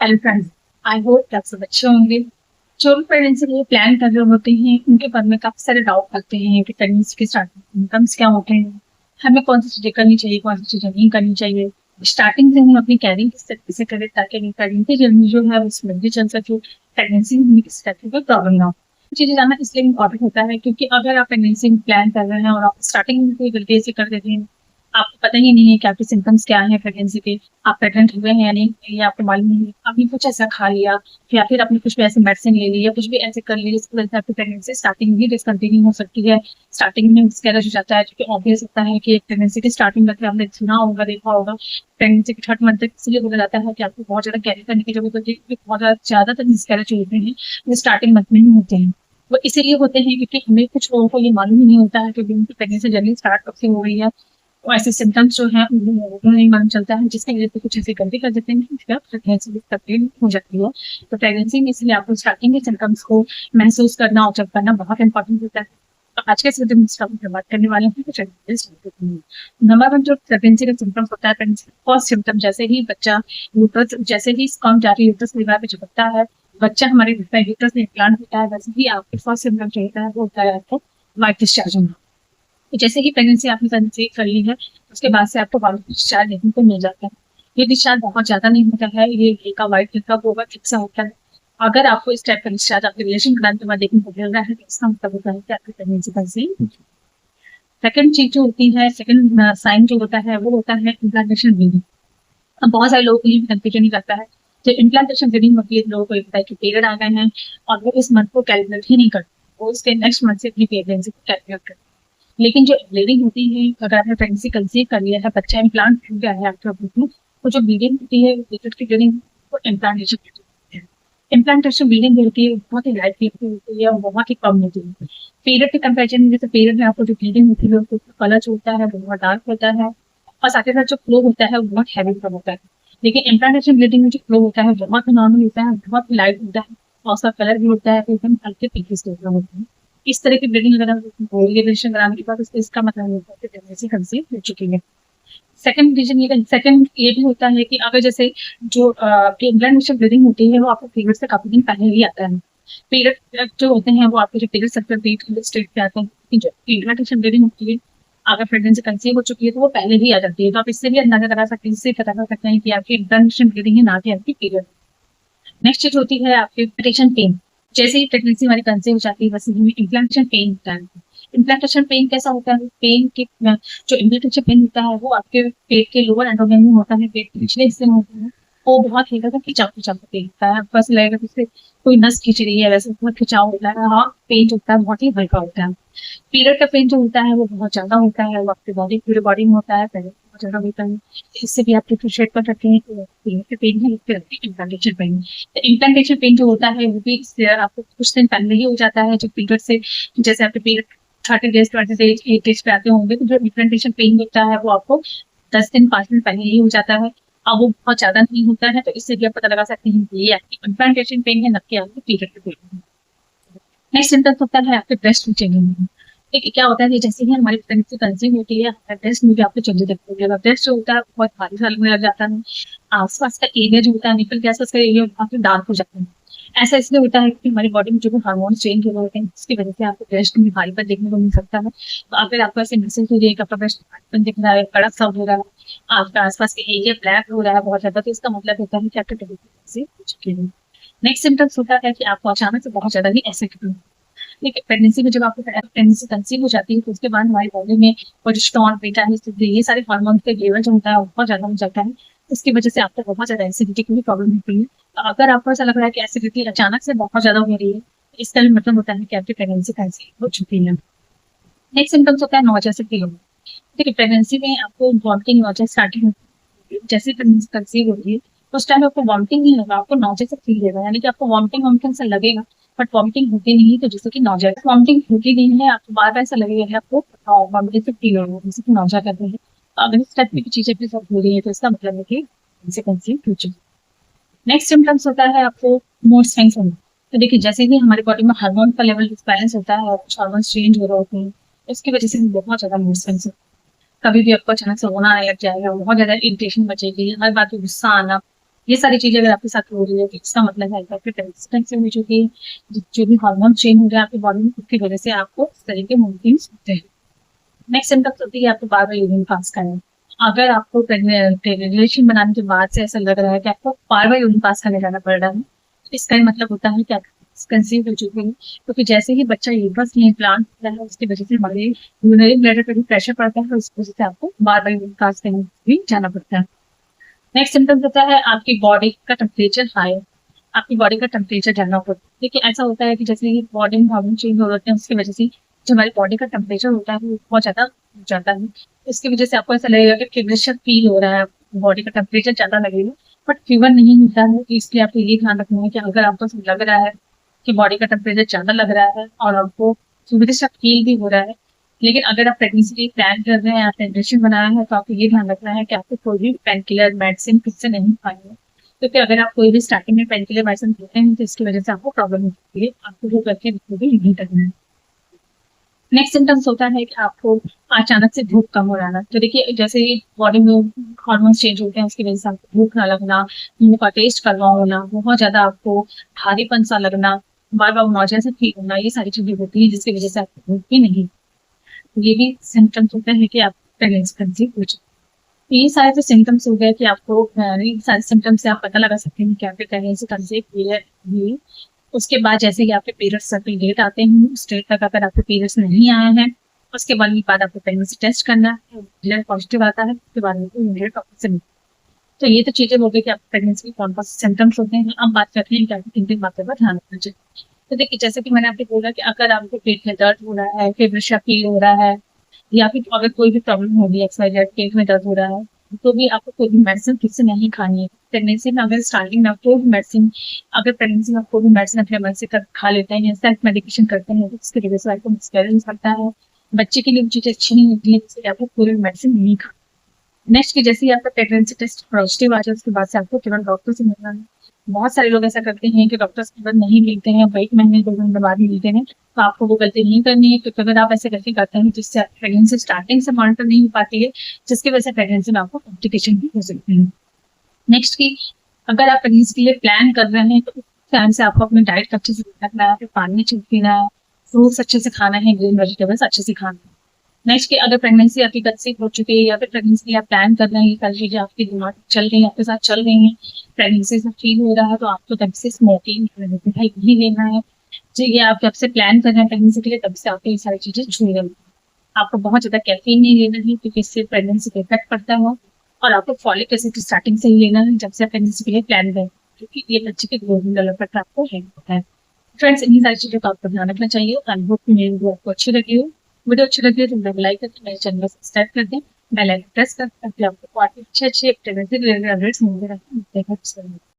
Hello friends. I hope आप सब अच्छे होंगे। जो भी प्रेगनेंसी के लिए प्लान कर रहे होते हैं उनके मन में काफी सारे डाउट लगते हैं कि प्रेगनेंसी के स्टार्टिंग सिम्टम्स क्या होते हैं, हमें कौन सी चीजें करनी चाहिए, कौन सी चीजें नहीं करनी चाहिए। स्टार्टिंग से हम अपनी कैरिंग किस तरीके से करें ताकि प्रेगनेंसी जर्नी जो है वो स्मूथली चल सके, प्रेगनेंसी में हमें किसी तरह की कोई प्रॉब्लम ना हो। चीजें जानना इसलिए इम्पोर्टेंट होता है क्योंकि अगर आप प्रेगनेंसी प्लान कर रहे हैं और आप स्टार्टिंग में कोई गलती ऐसी कर देते हैं, आपको पता ही नहीं है कि आपके सिम्टम्स क्या है प्रेगनेंसी के, आप प्रेग्नेंट हुए हैं या नहीं, ये आपको मालूम नहीं है, आपने कुछ ऐसा खा लिया या फिर आपने कुछ भी ऐसे मेडिसिन ले ली या कुछ भी ऐसे कर लिया जिसकी वजह से आपकी प्रेगनेंसी स्टार्टिंग ही डिसकंटिन्यू हो सकती है। स्टार्टिंग में मिसकैरेज हो जाता है, क्योंकि ऑब्वियस होता है कि प्रेगनेंसी की स्टार्टिंग में आपने सुना होगा, देखा होगा, प्रेगनेंसी के थर्ड मंथ तक इसलिए बोला जाता है कि आपको बहुत ज्यादा कैरी करने की जरूरत होती है, क्योंकि बहुत ज्यादातर मिसकैरेज होते हैं जो स्टार्टिंग मंथ में ही होते हैं। वो इसीलिए होते हैं क्योंकि हमें कुछ लोगों को ये मालूम ही नहीं होता है कि उनकी प्रेगनेंसी जर्नी स्टार्ट कब से हो रही है। और ऐसे सिम्टम्स जो हैं उन्हें नहीं मालूम चलता है, जिसकी वजह से कुछ ऐसी गलती कर देते हैं फिर प्रेगनेंसी तकलीफ हो जाती है। तो प्रेगनेंसी में इसलिए आपको स्टार्टिंग के सिम्टम्स को महसूस करना और चेक करना बहुत इंपॉर्टेंट होता है। तो आज के सिम्टम्स का हम बात करने वाले हैं। नंबर वन जो प्रेगनेंसी का सिम्टम्स होता है, फर्स्ट सिम्टम जैसे ही बच्चा यूट्रस, जैसे ही स्पर्म जाके यूट्रस लिवर पे चिपकता है, बच्चा हमारे यूट्रस में इम्प्लांट होता है, वैसे ही आपके फर्स्ट सिम्टम जो होता है वो होता है आपको वाइट डिस्चार्ज होना। जैसे ही प्रेगनेंसी आपने कंसीव कर ली है उसके बाद से आपको वाइट डिस्चार्ज देखने को मिल जाता है। ये डिस्चार्ज बहुत ज्यादा नहीं होता है, ये हल्का वाइट हल्का गोबर ठीक सा होता है। अगर आपको इस टाइप का डिस्चार्ज आपके रिलेशन के बाद देखने को मिल रहा है तो इसका मतलब होता है कि आपकी प्रेगनेंसी कंसीव। सेकंड चीज जो होती है, सेकंड साइन जो होता है वो होता है इम्प्लांटेशन ब्लीडिंग। अब बहुत सारे लोगों को ये कंफ्यूजन ही करता है, जो इम्प्लांटेशन ब्लीडिंग होती है लोगों को लगता है कि पीरियड आ गए हैं और वो इस मंथ को कैलकुलेट ही नहीं करते, वो उसके नेक्स्ट मंथ से अपनी प्रेगनेंसी को कैलकुलेट करते हैं। लेकिन जो ब्लीडिंग होती है, अगर आपने प्रेगनेंसी कंसीव कर लिया है, बच्चा इम्प्लांट हो गया है आपके पेट में, तो जो ब्लीडिंग होती है पीरियड की ब्लीडिंग वो इम्प्लांटेशन होती है। इम्प्लांटेशन ब्लीडिंग होती है बहुत ही लाइट होती है और बहुत ही कम होती है। पीरियड के कंपेरिजन में जैसे पीरियड में आपको जो ब्लीडिंग होती है उसका कलर जो होता है वो बहुत डार्क होता है और साथ ही साथ जो फ्लो होता है वो बहुत हैवी फ्लो होता है। लेकिन इम्प्लांटेशन ब्लीडिंग में जो फ्लो होता है बहुत नॉर्मल होता है, बहुत लाइट होता है और उसका कलर भी होता है एकदम हल्के पीके स्टेज में होता है। इस तरह की ब्लीडिंग अगर रिलेशन कराने के बाद इसका मतलब होता है कि प्रेगनेंसी कंसीव हो चुकी है। सेकंड रीजन ये, सेकंड ये भी होता है कि अगर जैसे जो इम्प्लांटेशन ब्लीडिंग होती है वो आपको पीरियड से काफी दिन पहले ही आता है। पीरियड जो होते हैं वो आपके जो पीरियड सर्कल डेट स्टेट पे आते हैं। जो इम्प्लांटेशन ब्लीडिंग होती है अगर प्रेगनेंसी कंसीव हो चुकी है तो वो पहले ही आ जाती है, तो आप इससे भी अंदाजा लगा सकते हैं, इससे पता कर सकते हैं कि आपकी इम्प्लांटेशन ब्लीडिंग है ना कि आपकी पीरियड। नेक्स्ट चीज होती है आपकी इम्प्लांटेशन पेन। जैसे ही प्रेगनेंसी हमारी कंसीव हो जाती है वैसे हमें इम्प्लांटेशन पेन होता है। इम्प्लांटेशन पेन कैसा होता है, पेन के जो इम्प्लांटेशन पेन होता है वो आपके पेट के लोअर एंडोमेन में होता है, पेट के पिछले हिस्से में होता है। वो बहुत हल्का सा खिंचाव खिंचाव पेन होता है, बस लगेगा जैसे कोई नस खींच रही है, वैसे बहुत खिंचाव होता है। हाँ, पेन जो होता है बहुत ही हल्का होता है। पीरियड का पेन जो होता है वो बहुत ज्यादा होता है, वो आपकी बॉडी पूरे बॉडी में होता है, पहले बहुत ज्यादा होता है। इससे भी आप डिफ्रेंशिएट कर सकते हैं कि पीरियड का पेन है फिर इम्प्लांटेशन पेन। तो इम्प्लांटेशन पेन जो होता है वो भी इससे आपको कुछ दिन पहले ही हो जाता है, जो पीरियड से, जैसे आपके पीरियड 30 डेज 20 डेज 8 डेज पे आते होंगे तो जो इम्प्लांटेशन पेन होता है वो आपको 10 दिन 5 दिन पहले ही हो जाता है। अब वो बहुत ज्यादा नहीं होता है, तो इससे भी आप पता लगा सकते हैं कि ये आपकी इम्प्लांटेशन पेन है, न कि आपकी पीरियड का पेन है। नेक्स्ट सिम्टम होता है आपके ब्रेस्ट में चेंजिंग। ठीक है, क्या होता है कि जैसे ही हमारी प्रेगनेंसी कंसीव होती है हमारे ब्रेस्ट में भी आपको चेंजेस दिखते हैं। ब्रेस्ट जो होता है बहुत भारी सा लगने लग जाता है, आसपास का एरिया जो होता है निपल के आसपास का एरिया काफी डार्क हो जाता है। ऐसा इसलिए होता है कि हमारी बॉडी में जो भी हार्मोन चेंज हो रहे होते हैं जिसकी वजह से आपको ब्रेस्ट में भारीपन देखने को मिल सकता है। तो अगर आपको ऐसे महसूस हो रही है कि आपका ब्रेस्ट भारीपन दिख रहा है, कड़क सा हो रहा है, आपका आसपास के एरिया ब्लैक हो रहा है बहुत ज्यादा, तो इसका मतलब होता है कि आपकी प्रेगनेंसी हो चुकी है। नेक्स्ट सिम्टम्स होता है कि आपको अचानक से बहुत ज्यादा ही एसिडिटी। देखिए, प्रेगनेंसी में जब आपको प्रेगनेंसी कंसीव हो जाती है तो उसके बाद हमारी बॉडी में प्रोजेस्टेरोन, बीटा ये सारे हार्मोन के लेवल जो होता है वो बहुत ज्यादा हो जाता है। इसकी वजह से आपको बहुत ज्यादा एसिडिटी की भी प्रॉब्लम होती है। तो अगर आपको ऐसा लग रहा है कि एसिडिटी अचानक से बहुत ज्यादा हो रही है तो इसका भी मतलब होता है कि आपकी प्रेगनेंसी कंसीव हो चुकी है। नेक्स्ट सिम्टम्स होता है नौजा से फील होना। देखिए, प्रेगनेंसी में आपको वॉमिटिंग नौजा स्टार्टिंग होती है, जैसे प्रेगनेंसी कंसीव होती है तो उस टाइम आपको वॉमिटिंग नहीं होगा, आपको नौजे से फील देगा, यानी कि आपको वॉमिटिंग वॉमिटिंग से लगेगा बट वॉमिटिंग होती नहीं है, तो जैसे कि नौजा वॉमिटिंग होती नहीं है, आपको बार बार ऐसा लगेगा कि आपको वॉमिटिंग से फील होगा जैसे कि नौजा करते हैं। तो अगर इस टाइप की चीजें भी सब हो रही है तो इसका मतलब है कि इनसे कंसीव हो चुकी है। नेक्स्ट सिम्टम्स होता है आपको मूड स्विंग्स होना। तो देखिए, जैसे कि हमारी बॉडी में हार्मोन का लेवल डिसबैलेंस होता है और कुछ हार्मोन चेंज हो रहे होते हैं, इसकी वजह से बहुत ज्यादा मूड स्विंग्स होता है। कभी भी आपको अचानक से रोना आने लग जाएगा, बहुत ज्यादा इरिटेशन बचेगी, हर बात पे गुस्सा आना, ये सारी चीजें अगर आपके साथ हो रही है तो इसका मतलब है कि आपके प्रेगनेंसी में जो भी हार्मोन चेंज हो रहा है आपकी बॉडी में, उसकी वजह से आपको इस तरह के मूड स्विंग्स होते हैं। नेक्स्ट सिम्टम्स होती है आपको बार बार यूरिन पास करना। अगर आपको रिलेशन बनाने के बाद से ऐसा लग रहा है कि आपको बार बार यूरिन पास करने जाना पड़ रहा है, तो इसका ही मतलब होता है कि आप कंसीव हो चुके हैं, क्योंकि जैसे ही बच्चा यूट्रस में इम्प्लांट होता है उसकी वजह से हमारे यूरिनरी ब्लैडर पर भी प्रेशर पड़ता है, उस वजह से आपको बार बार यूरिन पास करने भी जाना पड़ता है। नेक्स्ट सिम्टम्स होता है आपकी बॉडी का टेम्परेचर हाई, आपकी बॉडी का टेम्परेचर जानना होता है। देखिए ऐसा होता है कि जैसे ही बॉडी में हार्मोन चेंज हो जाते हैं उसकी वजह से जो हमारी बॉडी का टेम्परेचर होता है वो बहुत ज्यादा हो जाता है। इसकी वजह से आपको ऐसा लगेगा कि फीवर फील हो रहा है, बॉडी का टेम्परेचर ज्यादा लगेगा, बट फीवर नहीं होता है। तो इसलिए आपको ये ध्यान रखना है कि अगर आपको ऐसा लग रहा है कि बॉडी का टेम्परेचर ज्यादा लग रहा है और आपको फीवर फील भी हो रहा है, लेकिन अगर आप प्रेगनेंसी के लिए प्लान कर रहे हैं, आपने डिसीजन बनाया है, तो आपको ये ध्यान रखना है कि आपको कोई भी पेन किलर मेडिसिन फिर से नहीं खानी है, क्योंकि अगर आप कोई भी स्टार्टिंग में पेन किलर मेडिसिन लेते हैं तो इसकी वजह से आपको प्रॉब्लम होती है, आपको वो करके बिल्कुल भी नहीं करना है। नेक्स्ट सिम्टम्स होता है कि आपको अचानक से भूख कम हो जाना। तो देखिए जैसे ही बॉडी में हार्मोन्स चेंज होते हैं उसकी वजह से आपको भूख ना लगना, मुंह का टेस्ट करना होना, बहुत ज्यादा आपको भारीपन सा लगना, बार बार नौजिया से फील होना, ये सारी चीजें होती है जिसकी वजह से आपको भूख भी नहीं। ये भी सिम्टम्स होते हैं कि आप प्रेगनेंसी कंसीव हो चुके हैं। ये सारे जो सिम्टम्स हो गए कि आपको ये सारे सिम्टम्स से आप पता लगा सकते हैं कि आपके प्रेगनेंसी कंसीव हुई है। उसके बाद जैसे कि आपके पीरियड्स सर्टेन डेट आते हैं, उस डेट तक अगर आपके पीरियड्स नहीं आए हैं, उसके बाद आपको प्रेगनेंसी टेस्ट करना है, रिजल्ट पॉजिटिव आता है उसके बाद आपको इमीडिएट डॉक्टर से मिलना है। तो ये तो चीजें हो गई कि आपको प्रेगनेंसी के कौन कौन से सिम्टम्स होते हैं। अब बात करते हैं कि आपको किन किन बातों पर ध्यान रखना चाहिए। तो देखिए जैसे कि मैंने आपको बोला कि अगर आपको पेट में दर्द हो रहा है, फीवर फील हो रहा है, या फिर अगर कोई भी प्रॉब्लम होगी, एक्सवाइजेड पेट में दर्द हो रहा है, तो भी आपको कोई भी मेडिसिन ठीक से नहीं खानी है। प्रेगनेंसी में अगर स्टार्टिंग में आप कोई भी मेडिसिन, अगर प्रेगनेंसी में आप कोई भी मेडिसिन अपने मन से खा लेते हैं या सेल्फ मेडिकेशन करते हैं तो उसकी वजह से आपको मिसकैरेज हो सकता है। बच्चे के लिए चीजें अच्छी नहीं होती है, इसलिए आपको कोई भी मेडिसिन नहीं खानी। नेक्स्ट की जैसे ही आपका प्रेगनेंसी टेस्ट पॉजिटिव आ जाए उसके बाद से आपको तुरंत डॉक्टर से मिलना है। बहुत सारे लोग ऐसा करते हैं कि डॉक्टर से तुरंत नहीं मिलते हैं, 1 महीने 2 महीने बाद मिलते हैं, तो आपको वो गलती नहीं करनी है, क्योंकि अगर आप ऐसे गलती करते हैं जिससे प्रेगनेंसी स्टार्टिंग से मॉनिटर नहीं हो पाती है, जिसकी वजह से प्रेगनेंसी में आपको कॉम्प्लिकेशन भी हो सकती है। नेक्स्ट की अगर आप प्रेगनेंसी के लिए प्लान कर रहे हैं तो उस टाइम से आपको अपनी डाइट का अच्छे से ध्यान रखना है, फिर पानी अच्छे से पीना है, फ्रूट्स अच्छे से खाना है, ग्रीन वेजिटेबल्स अच्छे से खाना है। नेक्स्ट की अगर प्रेगनेंसी आपकी कंसीव हो चुकी है या फिर प्रेगनेंसी आप प्लान कर रहे हैं, ये सारी चीजें आपके दिमाग में चल रही हैं, आपके साथ चल रही हैं, प्रेगनेंसी से फील हो रहा है, तो आपको तब से स्मोकिंग नहीं लेना है जी। ये आप जब से प्लान कर रहे हैं प्रेगनेंसी के लिए तब से आपको ये सारी चीजें छूट रही। आपको बहुत ज्यादा कैफीन नहीं लेना है क्योंकि इससे प्रेगनेंसी पे इफेक्ट पड़ता है, और आपको फॉलिक एसिड स्टार्टिंग से ही लेना है जब से प्रेगनेंसी के लिए प्लान करें, क्योंकि ये बच्चे के ग्रोथ डेवलपमेंट आपको हेल्प होता है। फ्रेंड्स इन्हीं सारी चीजों का आपको ध्यान रखना चाहिए। आई होप कि मेरी वीडियो आपको अच्छी लगी हो। वीडियो अच्छी लगी है तो वीडियो को लाइक करके मेरे चैनल को सब्सक्राइब कर दें, बेल आइकन प्रेस कर ताकि आपको और भी अच्छे अच्छे प्रेगनेंसी रिलेटेड अपडेट्स मिलते रहें।